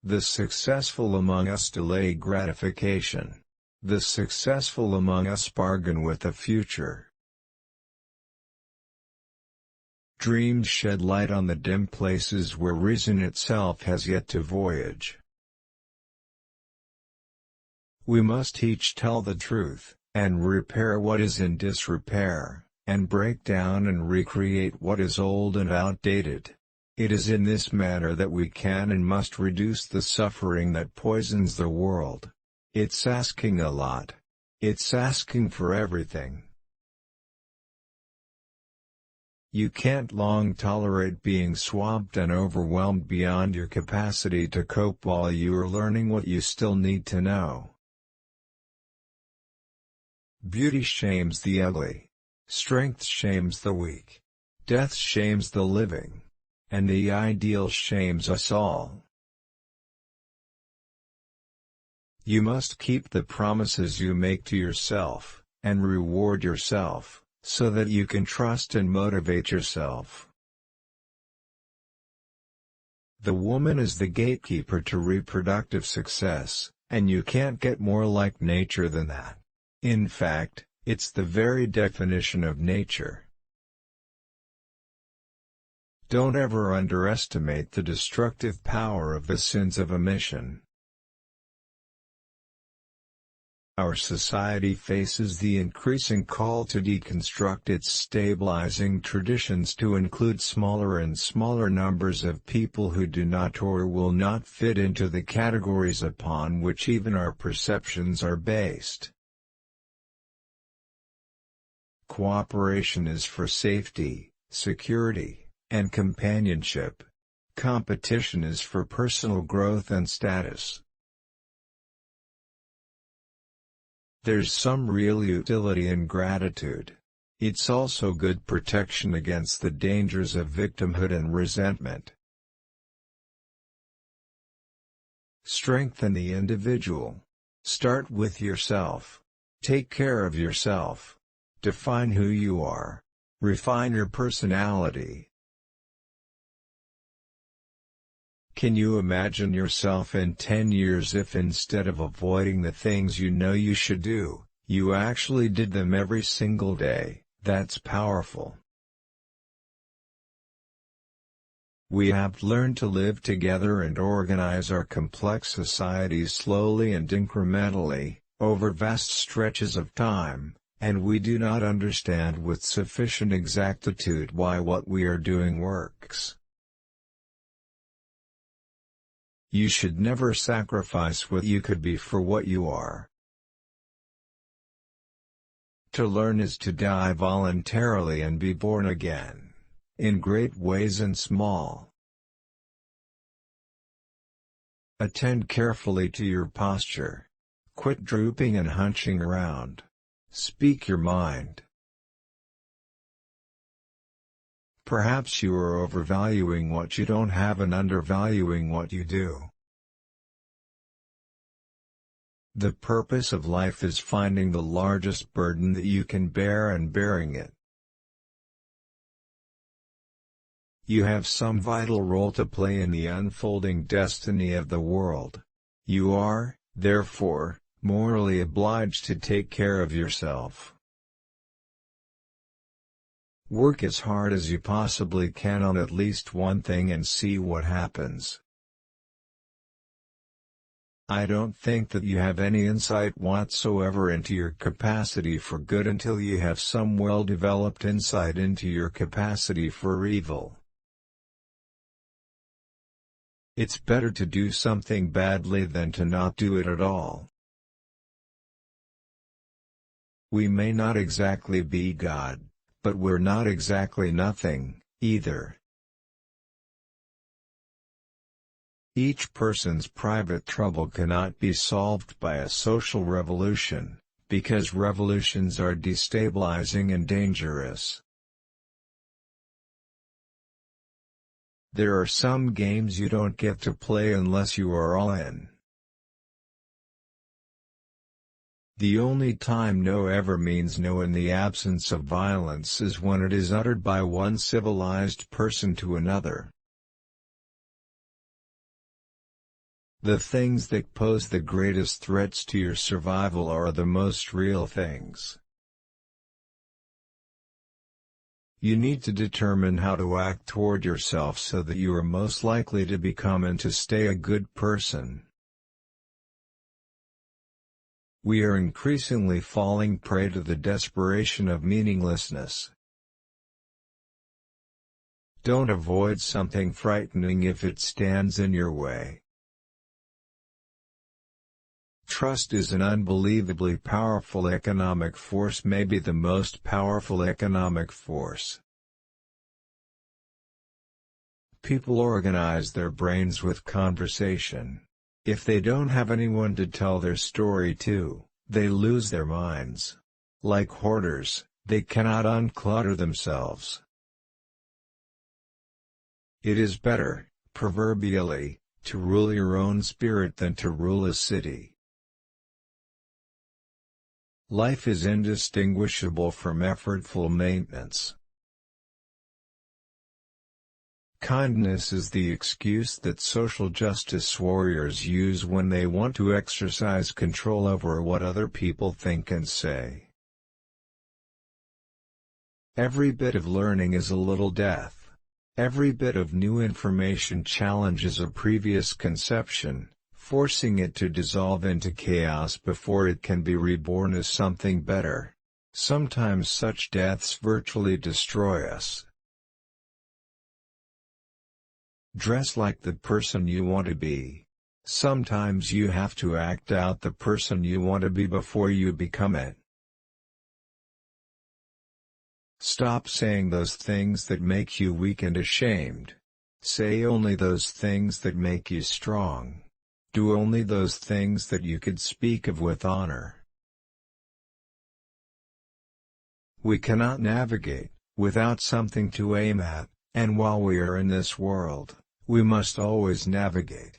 The successful among us delay gratification. The successful among us bargain with the future. Dreams shed light on the dim places where reason itself has yet to voyage. We must each tell the truth, and repair what is in disrepair, and break down and recreate what is old and outdated. It is in this manner that we can and must reduce the suffering that poisons the world. It's asking a lot. It's asking for everything. You can't long tolerate being swamped and overwhelmed beyond your capacity to cope while you are learning what you still need to know. Beauty shames the ugly. Strength shames the weak. Death shames the living. And the ideal shames us all. You must keep the promises you make to yourself, and reward yourself, so that you can trust and motivate yourself. The woman is the gatekeeper to reproductive success, and you can't get more like nature than that. In fact, it's the very definition of nature. Don't ever underestimate the destructive power of the sins of omission. Our society faces the increasing call to deconstruct its stabilizing traditions to include smaller and smaller numbers of people who do not or will not fit into the categories upon which even our perceptions are based. Cooperation is for safety, security, and companionship. Competition is for personal growth and status. There's some real utility in gratitude. It's also good protection against the dangers of victimhood and resentment. Strengthen the individual. Start with yourself. Take care of yourself. Define who you are. Refine your personality. Can you imagine yourself in 10 years if instead of avoiding the things you know you should do, you actually did them every single day? That's powerful. We have learned to live together and organize our complex societies slowly and incrementally, over vast stretches of time, and we do not understand with sufficient exactitude why what we are doing works. You should never sacrifice what you could be for what you are. To learn is to die voluntarily and be born again, in great ways and small. Attend carefully to your posture. Quit drooping and hunching around. Speak your mind. Perhaps you are overvaluing what you don't have and undervaluing what you do. The purpose of life is finding the largest burden that you can bear and bearing it. You have some vital role to play in the unfolding destiny of the world. You are, therefore, morally obliged to take care of yourself. Work as hard as you possibly can on at least one thing and see what happens. I don't think that you have any insight whatsoever into your capacity for good until you have some well-developed insight into your capacity for evil. It's better to do something badly than to not do it at all. We may not exactly be God, but we're not exactly nothing, either. Each person's private trouble cannot be solved by a social revolution, because revolutions are destabilizing and dangerous. There are some games you don't get to play unless you are all in. The only time no ever means no in the absence of violence is when it is uttered by one civilized person to another. The things that pose the greatest threats to your survival are the most real things. You need to determine how to act toward yourself so that you are most likely to become and to stay a good person. We are increasingly falling prey to the desperation of meaninglessness. Don't avoid something frightening if it stands in your way. Trust is an unbelievably powerful economic force, maybe the most powerful economic force. People organize their brains with conversation. If they don't have anyone to tell their story to, they lose their minds. Like hoarders, they cannot unclutter themselves. It is better, proverbially, to rule your own spirit than to rule a city. Life is indistinguishable from effortful maintenance. Kindness is the excuse that social justice warriors use when they want to exercise control over what other people think and say. Every bit of learning is a little death. Every bit of new information challenges a previous conception, forcing it to dissolve into chaos before it can be reborn as something better. Sometimes such deaths virtually destroy us. Dress like the person you want to be. Sometimes you have to act out the person you want to be before you become it. Stop saying those things that make you weak and ashamed. Say only those things that make you strong. Do only those things that you could speak of with honor. We cannot navigate without something to aim at, and while we are in this world, we must always navigate.